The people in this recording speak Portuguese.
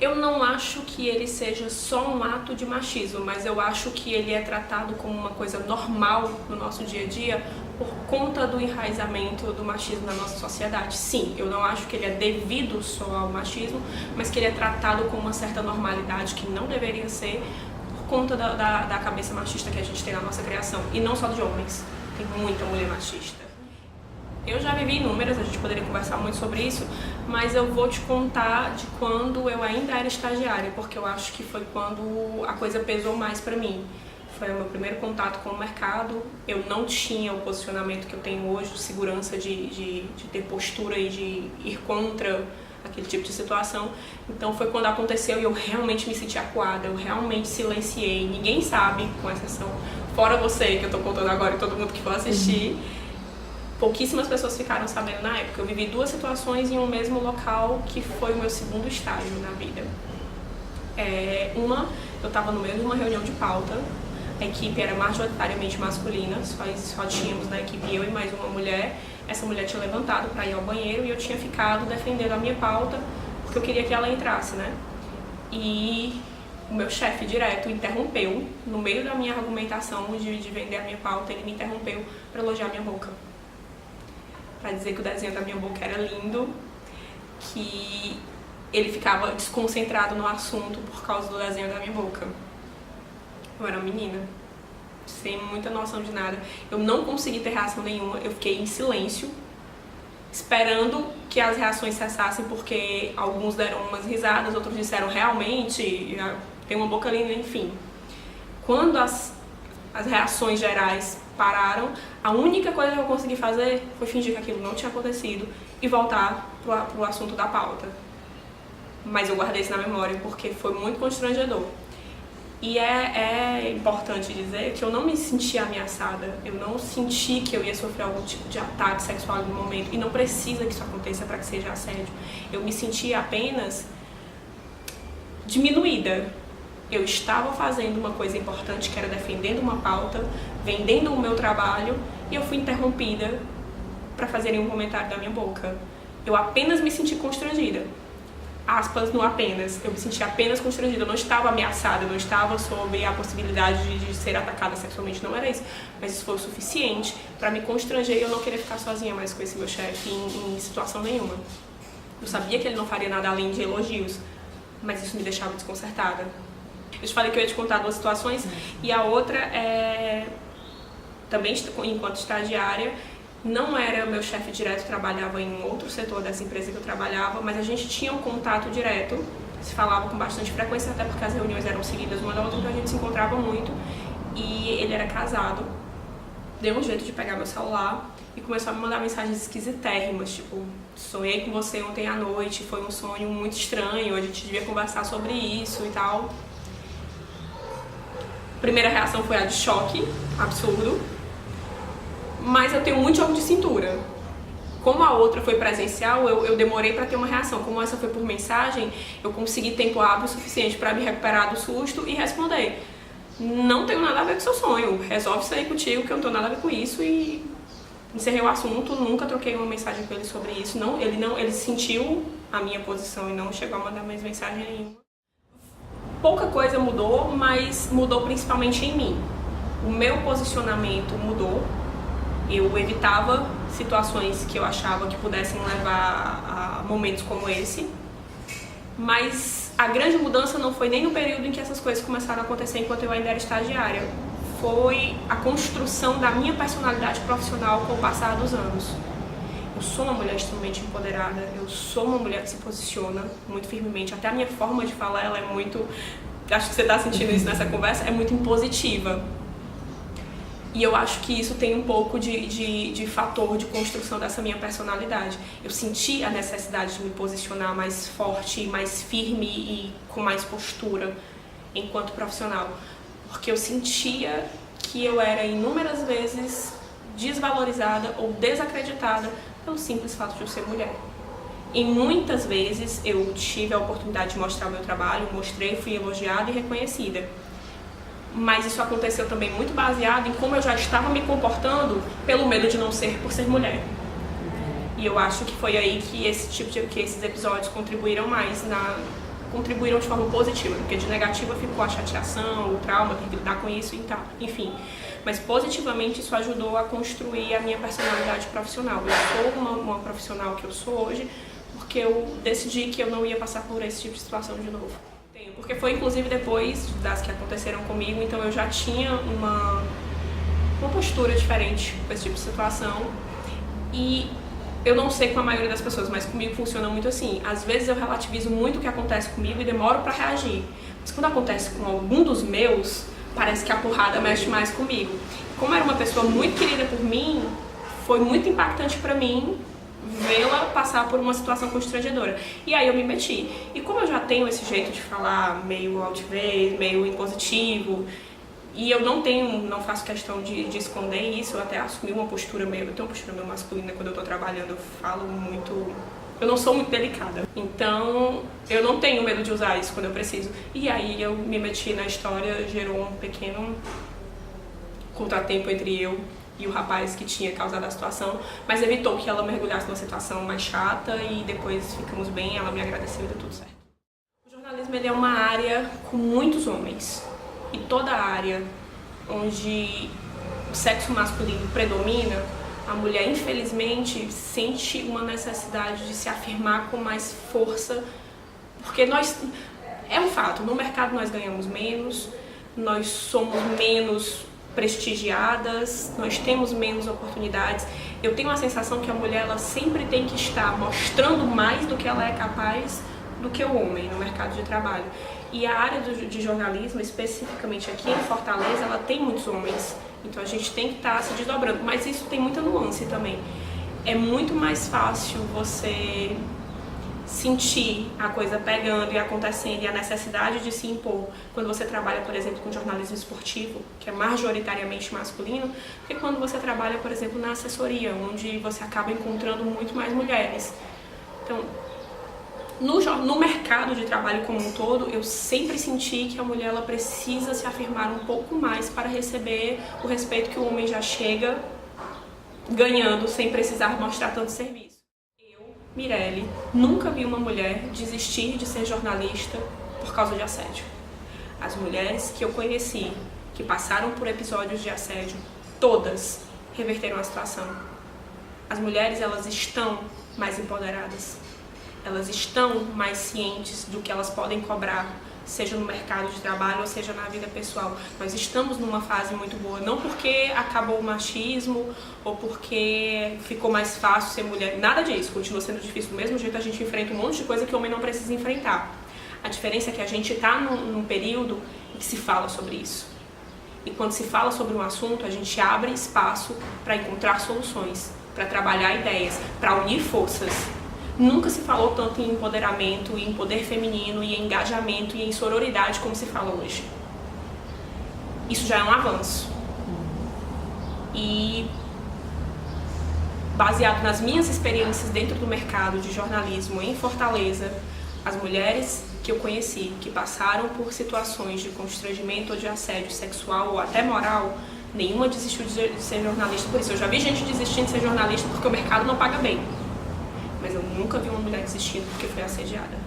Eu não acho que ele seja só um ato de machismo, mas eu acho que ele é tratado como uma coisa normal no nosso dia a dia por conta do enraizamento do machismo na nossa sociedade. Sim, eu não acho que ele é devido só ao machismo, mas que ele é tratado com uma certa normalidade que não deveria ser por conta da cabeça machista que a gente tem na nossa criação. E não só de homens, tem muita mulher machista. Eu já vivi inúmeras, a gente poderia conversar muito sobre isso, mas eu vou te contar de quando eu ainda era estagiária, porque eu acho que foi quando a coisa pesou mais pra mim. Foi o meu primeiro contato com o mercado, eu não tinha o posicionamento que eu tenho hoje, de segurança, de ter postura e de ir contra aquele tipo de situação. Então foi quando aconteceu e eu realmente me senti acuada, eu realmente silenciei, ninguém sabe, com exceção, fora você, que eu tô contando agora e todo mundo que for assistir. Pouquíssimas pessoas ficaram sabendo na época. Eu vivi 2 situações em um mesmo local, que foi o meu segundo estágio na vida. Eu estava no meio de uma reunião de pauta, a equipe era majoritariamente masculina, só tínhamos na equipe eu e mais uma mulher. Essa mulher tinha levantado para ir ao banheiro e eu tinha ficado defendendo a minha pauta, porque eu queria que ela entrasse, né? E o meu chefe direto interrompeu, no meio da minha argumentação de vender a minha pauta, ele me interrompeu para elogiar a minha boca. Para dizer que o desenho da minha boca era lindo, que ele ficava desconcentrado no assunto por causa do desenho da minha boca. Eu era uma menina, sem muita noção de nada. Eu não consegui ter reação nenhuma, eu fiquei em silêncio, esperando que as reações cessassem, porque alguns deram umas risadas, outros disseram realmente, tem uma boca linda, enfim. Quando as reações gerais pararam, a única coisa que eu consegui fazer foi fingir que aquilo não tinha acontecido e voltar pro assunto da pauta. Mas eu guardei isso na memória porque foi muito constrangedor. E é importante dizer que eu não me senti ameaçada, eu não senti que eu ia sofrer algum tipo de ataque sexual no momento, e não precisa que isso aconteça para que seja assédio. Eu me senti apenas diminuída. Eu estava fazendo uma coisa importante, que era defendendo uma pauta, vendendo o meu trabalho, e eu fui interrompida para fazerem um comentário da minha boca. Eu apenas me senti constrangida. Aspas no apenas. Eu me senti apenas constrangida. Eu não estava ameaçada, eu não estava sob a possibilidade de ser atacada sexualmente, não era isso. Mas isso foi o suficiente para me constranger e eu não querer ficar sozinha mais com esse meu chefe em situação nenhuma. Eu sabia que ele não faria nada além de elogios, mas isso me deixava desconcertada. Eu te falei que eu ia te contar 2 situações, e a outra é também enquanto estagiária. Não era meu chefe direto, trabalhava em outro setor dessa empresa que eu trabalhava, mas a gente tinha um contato direto, se falava com bastante frequência, até porque as reuniões eram seguidas uma da outra, então a gente se encontrava muito. E ele era casado, deu um jeito de pegar meu celular e começou a me mandar mensagens esquisitérrimas, tipo, sonhei com você ontem à noite, foi um sonho muito estranho, a gente devia conversar sobre isso e tal. Primeira reação foi a de choque, absurdo, mas eu tenho muito jogo de cintura. Como a outra foi presencial, eu demorei para ter uma reação. Como essa foi por mensagem, eu consegui tempo hábil o suficiente para me recuperar do susto e responder: não tenho nada a ver com seu sonho, resolve isso aí contigo, que eu não tenho nada a ver com isso. E encerrei o assunto, nunca troquei uma mensagem com ele sobre isso. Ele sentiu a minha posição e não chegou a mandar mais mensagem nenhuma. Pouca coisa mudou, mas mudou principalmente em mim. O meu posicionamento mudou. Eu evitava situações que eu achava que pudessem levar a momentos como esse. Mas a grande mudança não foi nem no período em que essas coisas começaram a acontecer enquanto eu ainda era estagiária. Foi a construção da minha personalidade profissional com o passar dos anos. Eu sou uma mulher extremamente empoderada, eu sou uma mulher que se posiciona muito firmemente. Até a minha forma de falar, ela é muito... Acho que você está sentindo isso nessa conversa, é muito impositiva. E eu acho que isso tem um pouco de fator de construção dessa minha personalidade. Eu senti a necessidade de me posicionar mais forte, mais firme e com mais postura enquanto profissional. Porque eu sentia que eu era inúmeras vezes desvalorizada ou desacreditada pelo simples fato de eu ser mulher. E muitas vezes eu tive a oportunidade de mostrar o meu trabalho, mostrei, fui elogiada e reconhecida. Mas isso aconteceu também muito baseado em como eu já estava me comportando pelo medo de não ser por ser mulher. E eu acho que foi aí que esses episódios contribuíram mais contribuíram de forma positiva, porque de negativa ficou a chateação, o trauma, ter que lidar com isso e tal, enfim. Mas positivamente isso ajudou a construir a minha personalidade profissional. Eu sou uma profissional que eu sou hoje porque eu decidi que eu não ia passar por esse tipo de situação de novo. Porque foi inclusive depois das que aconteceram comigo, então eu já tinha uma postura diferente com esse tipo de situação. E eu não sei com a maioria das pessoas, mas comigo funciona muito assim. Às vezes eu relativizo muito o que acontece comigo e demoro pra reagir. Mas quando acontece com algum dos meus, parece que a porrada mexe mais comigo. Como era uma pessoa muito querida por mim, foi muito impactante pra mim vê-la passar por uma situação constrangedora. E aí eu me meti. E como eu já tenho esse jeito de falar meio altivez, meio impositivo, e eu não faço questão de esconder isso, eu até assumi uma postura eu tenho uma postura meio masculina quando eu tô trabalhando, eu falo muito, eu não sou muito delicada. Então, eu não tenho medo de usar isso quando eu preciso. E aí eu me meti na história, gerou um pequeno contratempo entre eu e o rapaz que tinha causado a situação, mas evitou que ela mergulhasse numa situação mais chata e depois ficamos bem, ela me agradeceu e deu tudo certo. O jornalismo ele é uma área com muitos homens. E toda área onde o sexo masculino predomina, a mulher, infelizmente, sente uma necessidade de se afirmar com mais força, porque é um fato, no mercado nós ganhamos menos, nós somos menos prestigiadas, nós temos menos oportunidades. Eu tenho a sensação que a mulher ela sempre tem que estar mostrando mais do que ela é capaz do que o homem no mercado de trabalho. E a área de jornalismo, especificamente aqui em Fortaleza, ela tem muitos homens. Então a gente tem que estar se desdobrando. Mas isso tem muita nuance também. É muito mais fácil você sentir a coisa pegando e acontecendo e a necessidade de se impor quando você trabalha, por exemplo, com jornalismo esportivo, que é majoritariamente masculino, do que quando você trabalha, por exemplo, na assessoria, onde você acaba encontrando muito mais mulheres. Então, no mercado de trabalho como um todo, eu sempre senti que a mulher ela precisa se afirmar um pouco mais para receber o respeito que o homem já chega ganhando sem precisar mostrar tanto serviço. Eu, Mirelle, nunca vi uma mulher desistir de ser jornalista por causa de assédio. As mulheres que eu conheci, que passaram por episódios de assédio, todas reverteram a situação. As mulheres, elas estão mais empoderadas. Elas estão mais cientes do que elas podem cobrar, seja no mercado de trabalho ou seja na vida pessoal. Nós estamos numa fase muito boa, não porque acabou o machismo ou porque ficou mais fácil ser mulher, nada disso, continua sendo difícil do mesmo jeito, a gente enfrenta um monte de coisa que o homem não precisa enfrentar. A diferença é que a gente está num período em que se fala sobre isso. E quando se fala sobre um assunto, a gente abre espaço para encontrar soluções, para trabalhar ideias, para unir forças. Nunca se falou tanto em empoderamento, em poder feminino, em engajamento e em sororidade como se fala hoje. Isso já é um avanço. E baseado nas minhas experiências dentro do mercado de jornalismo em Fortaleza, as mulheres que eu conheci, que passaram por situações de constrangimento ou de assédio sexual ou até moral, nenhuma desistiu de ser jornalista por isso. Eu já vi gente desistindo de ser jornalista porque o mercado não paga bem. Mas eu nunca vi uma mulher desistindo porque foi assediada.